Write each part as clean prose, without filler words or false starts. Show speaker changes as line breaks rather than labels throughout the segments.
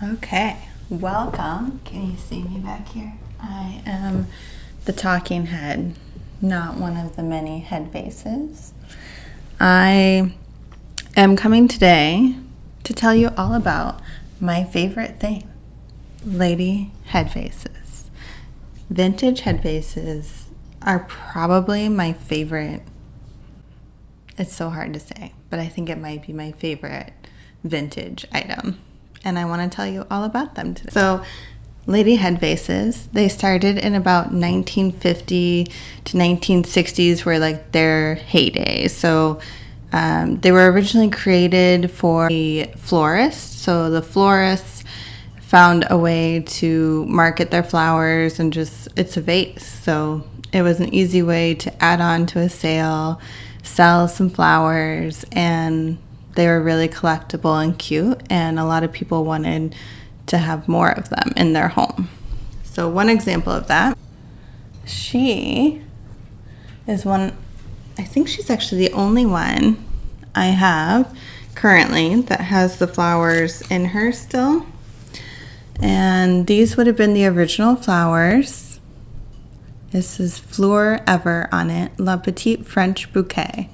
Okay, welcome. Can you see me back here? I am the talking head, not one of the many head vases. I am coming today to tell you all about my favorite thing, Lady Head Vases. Vintage head vases are probably my favorite. It's so hard to say, but I think it might be my favorite vintage item. And I want to tell you all about them today. So, Lady Head Vases, they started in about 1950 to 1960s were like their heyday. So, they were originally created for a florist. So, the florists found a way to market their flowers and just, it's a vase. So, it was an easy way to add on to a sale, sell some flowers, and they were really collectible and cute, and a lot of people wanted to have more of them in their home. So one example of that, she is one, I think she's actually the only one I have currently that has the flowers in her still. And these would have been the original flowers. This is Fleur Ever on it, La Petite French Bouquet.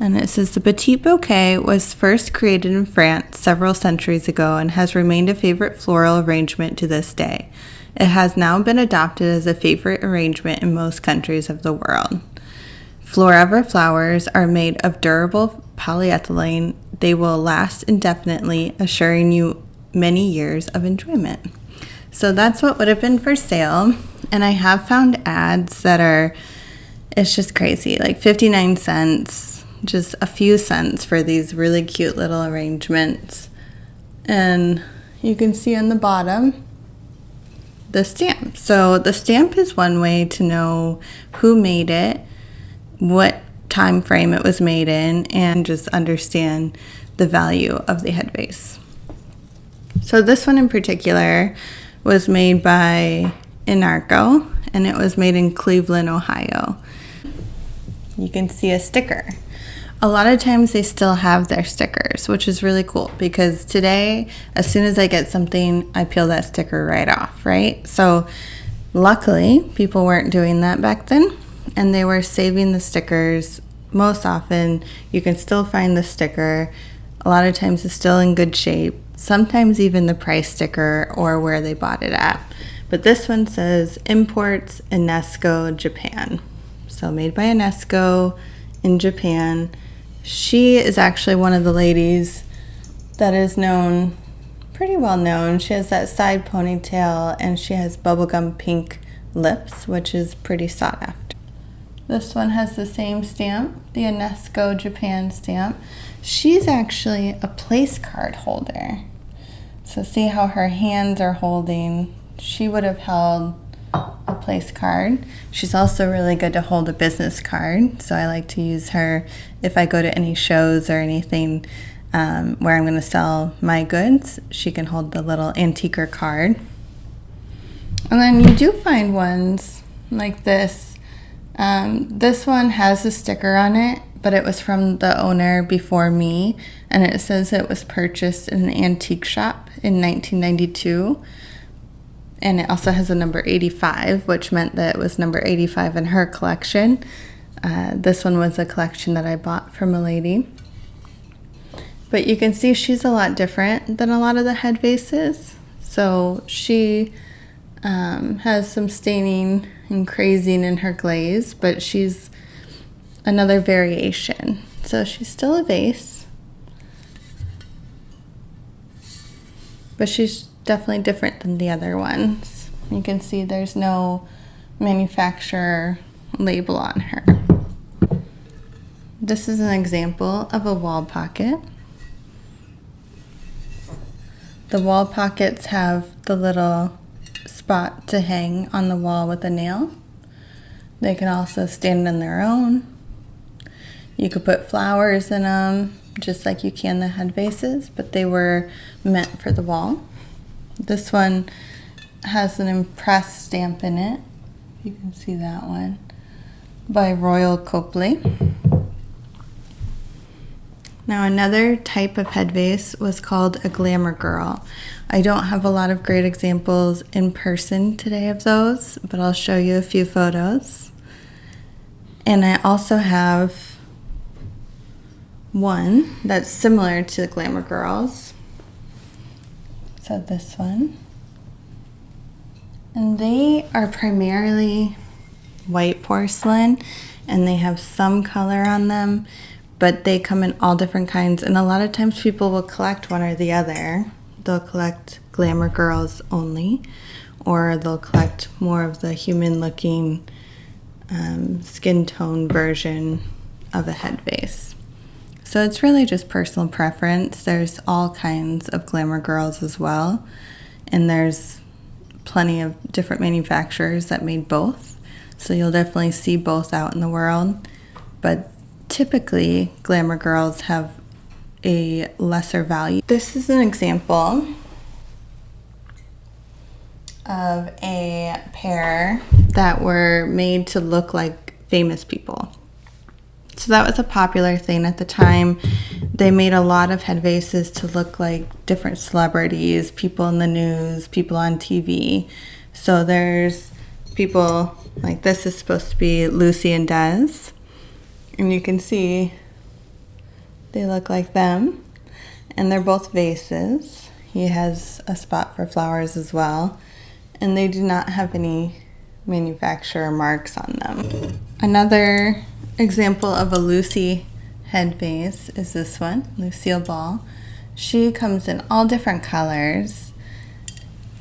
And it says the Petit Bouquet was first created in France several centuries ago and has remained a favorite floral arrangement to this day. It has now been adopted as a favorite arrangement in most countries of the world. Forever flowers are made of durable polyethylene. They will last indefinitely, assuring you many years of enjoyment. So that's what would have been for sale. And I have found ads that are, it's just crazy, like 59 cents. Just a few cents for these really cute little arrangements. And you can see on the bottom the stamp. So the stamp is one way to know who made it, what time frame it was made in, and just understand the value of the head vase. So this one in particular was made by Napco, and it was made in Cleveland, Ohio. You can see a sticker. A lot of times they still have their stickers, which is really cool because today, as soon as I get something, I peel that sticker right off, right? So luckily, people weren't doing that back then, and they were saving the stickers. Most often, you can still find the sticker. A lot of times it's still in good shape. Sometimes even the price sticker or where they bought it at. But this one says Imports Napco, Japan. So made by Napco in Japan. She is actually one of the ladies that is known, pretty well known. She has that side ponytail and she has bubblegum pink lips, which is pretty sought after. This one has the same stamp, the Napco Japan stamp. She's actually a place card holder. So see how her hands are holding. She would have held a place card. She's also really good to hold a business card, so I like to use her if I go to any shows or anything where I'm going to sell my goods. She can hold the little antiquer card. And then you do find ones like this. This one has a sticker on it, but it was from the owner before me, and it says it was purchased in an antique shop in 1992. And it also has a number 85, which meant that it was number 85 in her collection. This one was a collection that I bought from a lady. But you can see she's a lot different than a lot of the head vases. So she has some staining and crazing in her glaze, but she's another variation. So she's still a vase, but she's definitely different than the other ones. You can see there's no manufacturer label on her. This is an example of a wall pocket. The wall pockets have the little spot to hang on the wall with a nail. They can also stand on their own. You could put flowers in them, just like you can the head vases, but they were meant for the wall. This one has an impressed stamp in it. You can see that one by Royal Copley. Now another type of head vase was called a glamour girl. I don't have a lot of great examples in person today of those, but I'll show you a few photos. And I also have one that's similar to the glamour girls. So this one. And they are primarily white porcelain, and they have some color on them, but they come in all different kinds. And a lot of times people will collect one or the other. They'll collect glamour girls only, or they'll collect more of the human looking skin tone version of a head vase. So it's really just personal preference. There's all kinds of glamour girls as well, and there's plenty of different manufacturers that made both. So you'll definitely see both out in the world, but typically glamour girls have a lesser value. This is an example of a pair that were made to look like famous people. So that was a popular thing at the time. They made a lot of head vases to look like different celebrities, people in the news, people on TV. So there's people like this is supposed to be Lucy and Des. And you can see they look like them. And they're both vases. He has a spot for flowers as well. And they do not have any manufacturer marks on them. Another example of a Lucy head vase is this one, Lucille Ball. She comes in all different colors.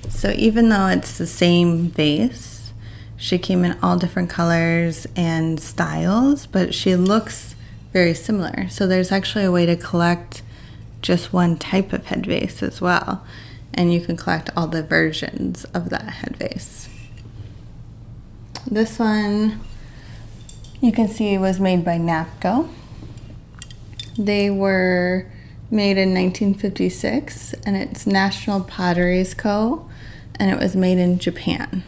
So even though it's the same vase, she came in all different colors and styles, but she looks very similar. So there's actually a way to collect just one type of head vase as well. And you can collect all the versions of that head vase. This one you can see was made by Napco. They were made in 1956, and it's National Potteries Co., and it was made in Japan.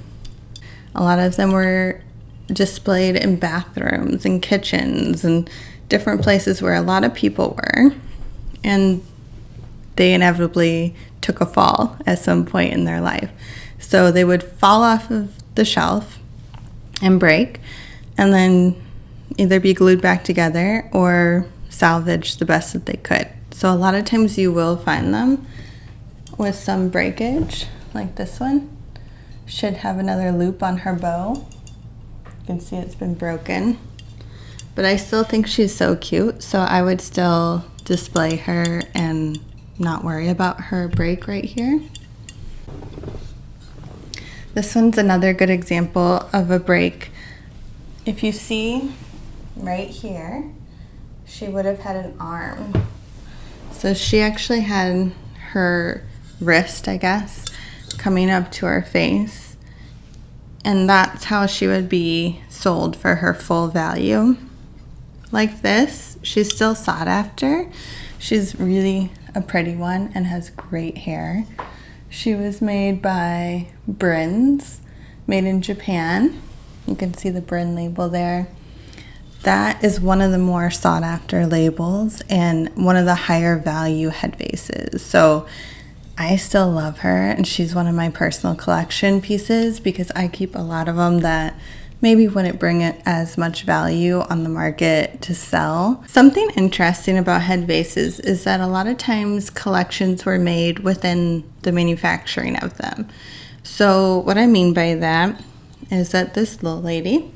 A lot of them were displayed in bathrooms and kitchens and different places where a lot of people were, and they inevitably took a fall at some point in their life. So they would fall off of the shelf and break, and then either be glued back together or salvaged the best that they could. So a lot of times you will find them with some breakage, like this one. Should have another loop on her bow. You can see it's been broken. But I still think she's so cute, so I would still display her and not worry about her break right here. This one's another good example of a break. If you see right here, she would have had an arm. So she actually had her wrist, I guess, coming up to her face. And that's how she would be sold for her full value. Like this, she's still sought after. She's really a pretty one and has great hair. She was made by Brins, made in Japan. You can see the Brin label there. That is one of the more sought after labels and one of the higher value head vases. So I still love her, and she's one of my personal collection pieces because I keep a lot of them that maybe wouldn't bring it as much value on the market to sell. Something interesting about head vases is that a lot of times collections were made within the manufacturing of them. So what I mean by that is that this little lady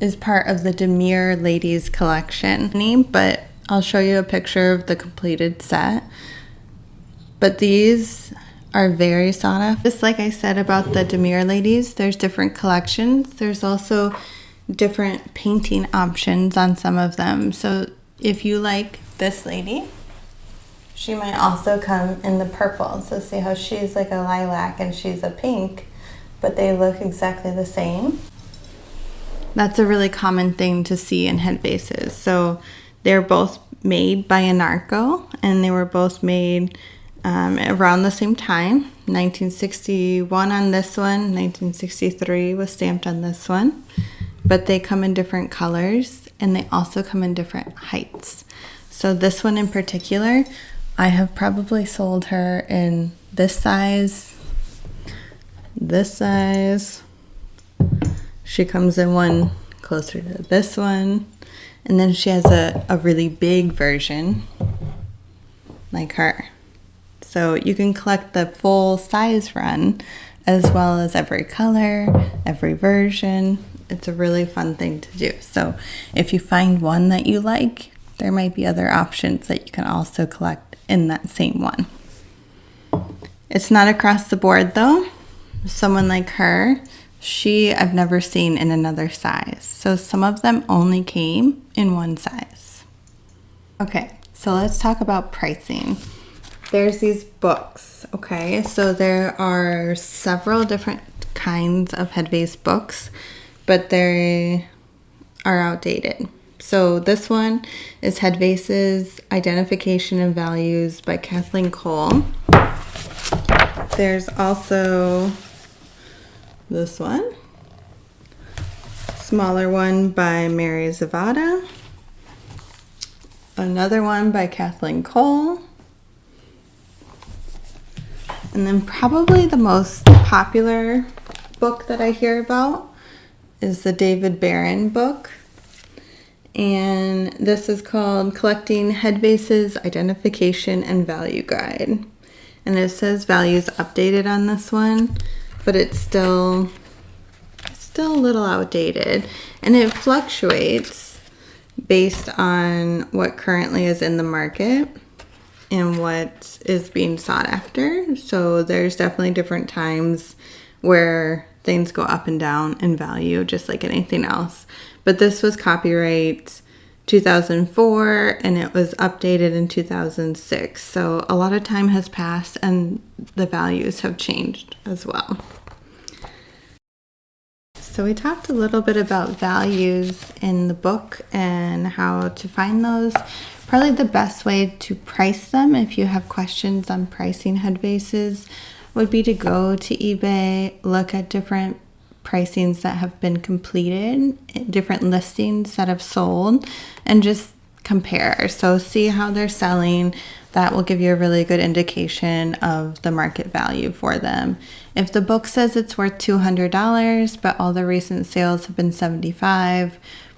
is part of the Demure Ladies collection, but I'll show you a picture of the completed set. But these are very sought after. Just like I said about the Demure Ladies, there's different collections. There's also different painting options on some of them. So if you like this lady, she might also come in the purple. So see how she's like a lilac and she's a pink, but they look exactly the same. That's a really common thing to see in head vases. So they're both made by Napco, and they were both made around the same time. 1961 on this one, 1963 was stamped on this one. But they come in different colors, and they also come in different heights. So this one in particular, I have probably sold her in this size. She comes in one closer to this one. And then she has a really big version like her. So you can collect the full size run as well as every color, every version. It's a really fun thing to do. So if you find one that you like, there might be other options that you can also collect in that same one. It's not across the board though. Someone like her, I've never seen in another size. So some of them only came in one size. Okay, so let's talk about pricing. There's these books, okay? So there are several different kinds of head vase books, but they are outdated. So this one is Head Vases, Identification and Values by Kathleen Cole. There's also this one, smaller one by Mary Zavada, another one by Kathleen Cole, and then probably the most popular book that I hear about is the David Barron book. And this is called Collecting Head Vases, Identification and Value Guide. And it says values updated on this one, but it's still a little outdated. And it fluctuates based on what currently is in the market and what is being sought after. So there's definitely different times where things go up and down in value, just like anything else. But this was copyright 2004 and it was updated in 2006. So a lot of time has passed and the values have changed as well. So we talked a little bit about values in the book and how to find those. Probably the best way to price them, if you have questions on pricing head vases, would be to go to eBay, look at different pricings that have been completed, different listings that have sold, and just compare. So see how they're selling. That will give you a really good indication of the market value for them. If the book says it's worth $200, but all the recent sales have been $75,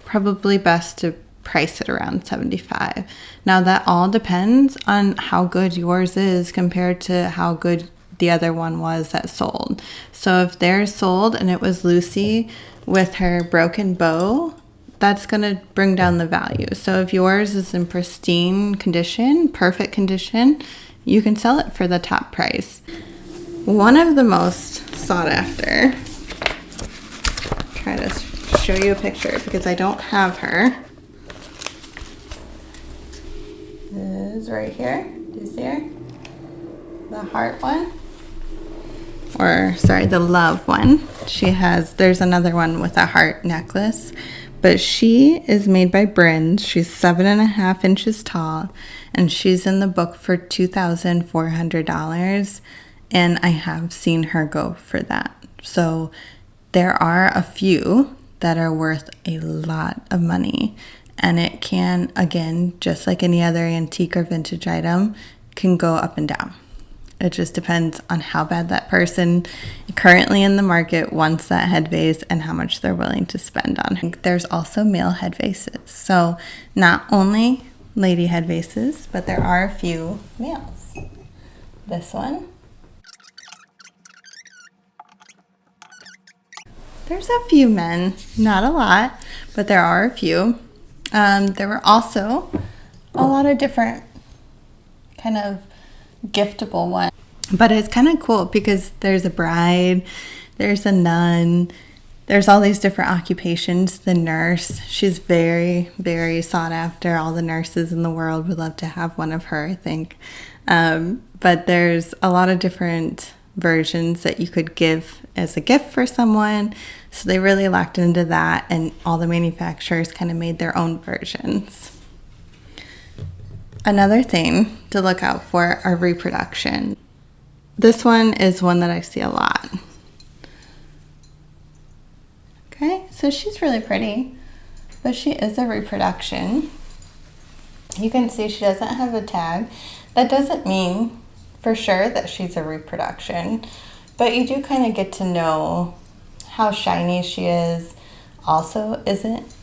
probably best to price it around $75. Now that all depends on how good yours is compared to how good the other one was that sold. So if theirs sold and it was Lucy with her broken bow, that's going to bring down the value. So if yours is in pristine condition, perfect condition, you can sell it for the top price. One of the most sought after, try to show you a picture because I don't have her, is right here. Do you see her? The heart one. Or sorry, the love one. There's another one with a heart necklace, but she is made by Bryn's. She's 7.5 inches tall, and she's in the book for $2,400, and I have seen her go for that. So there are a few that are worth a lot of money, and it can, again, just like any other antique or vintage item, can go up and down. It just depends on how bad that person currently in the market wants that head vase and how much they're willing to spend on it. There's also male head vases. So not only lady head vases, but there are a few males. This one. There's a few men, not a lot, but there are a few. There were also a lot of different kind of giftable one, but it's kind of cool because there's a bride, there's a nun, there's all these different occupations. The nurse, she's very, very sought after. All the nurses in the world would love to have one of her, I think. But there's a lot of different versions that you could give as a gift for someone. So they really locked into that, and all the manufacturers kind of made their own versions. Another thing to look out for are reproductions. This one is one that I see a lot. Okay, so she's really pretty, but she is a reproduction. You can see she doesn't have a tag. That doesn't mean for sure that she's a reproduction, but you do kind of get to know how shiny she is. Also, isn't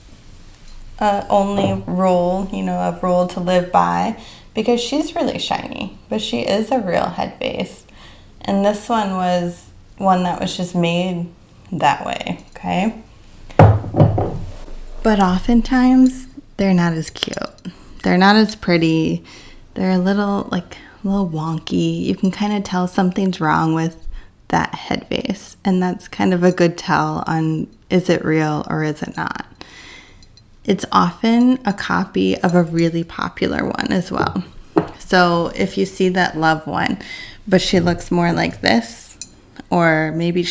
only rule, a rule to live by, because she's really shiny, but she is a real head vase. And this one was one that was just made that way, okay? But oftentimes, they're not as cute. They're not as pretty. They're a little wonky. You can kind of tell something's wrong with that head vase. And that's kind of a good tell on, is it real or is it not? It's often a copy of a really popular one as well. So if you see that Love one, but she looks more like this, or maybe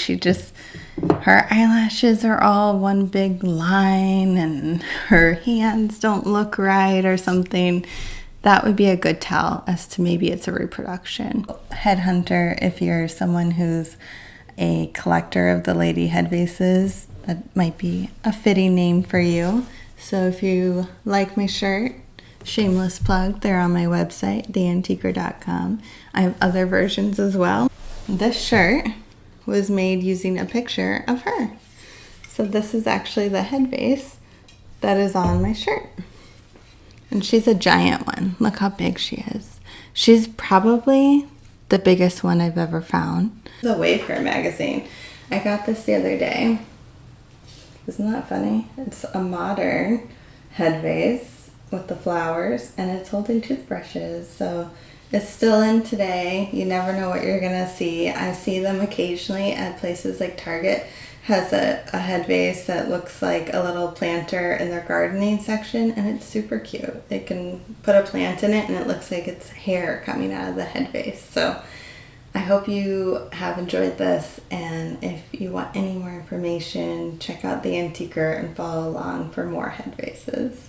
her eyelashes are all one big line and her hands don't look right or something, that would be a good tell as to maybe it's a reproduction. Headhunter, if you're someone who's a collector of the Lady Head Vases, that might be a fitting name for you. So if you like my shirt, shameless plug, they're on my website, theantiquer.com. I have other versions as well. This shirt was made using a picture of her. So this is actually the head vase that is on my shirt. And she's a giant one. Look how big she is. She's probably the biggest one I've ever found. The Wayfair magazine. I got this the other day. Isn't that funny? It's a modern head vase with the flowers, and it's holding toothbrushes. So it's still in today. You never know what you're gonna see. I see them occasionally at places like Target. Has a head vase that looks like a little planter in their gardening section, and it's super cute. They can put a plant in it and it looks like it's hair coming out of the head vase. So I hope you have enjoyed this, and if you want any more information, check out The Antiquer and follow along for more head vases.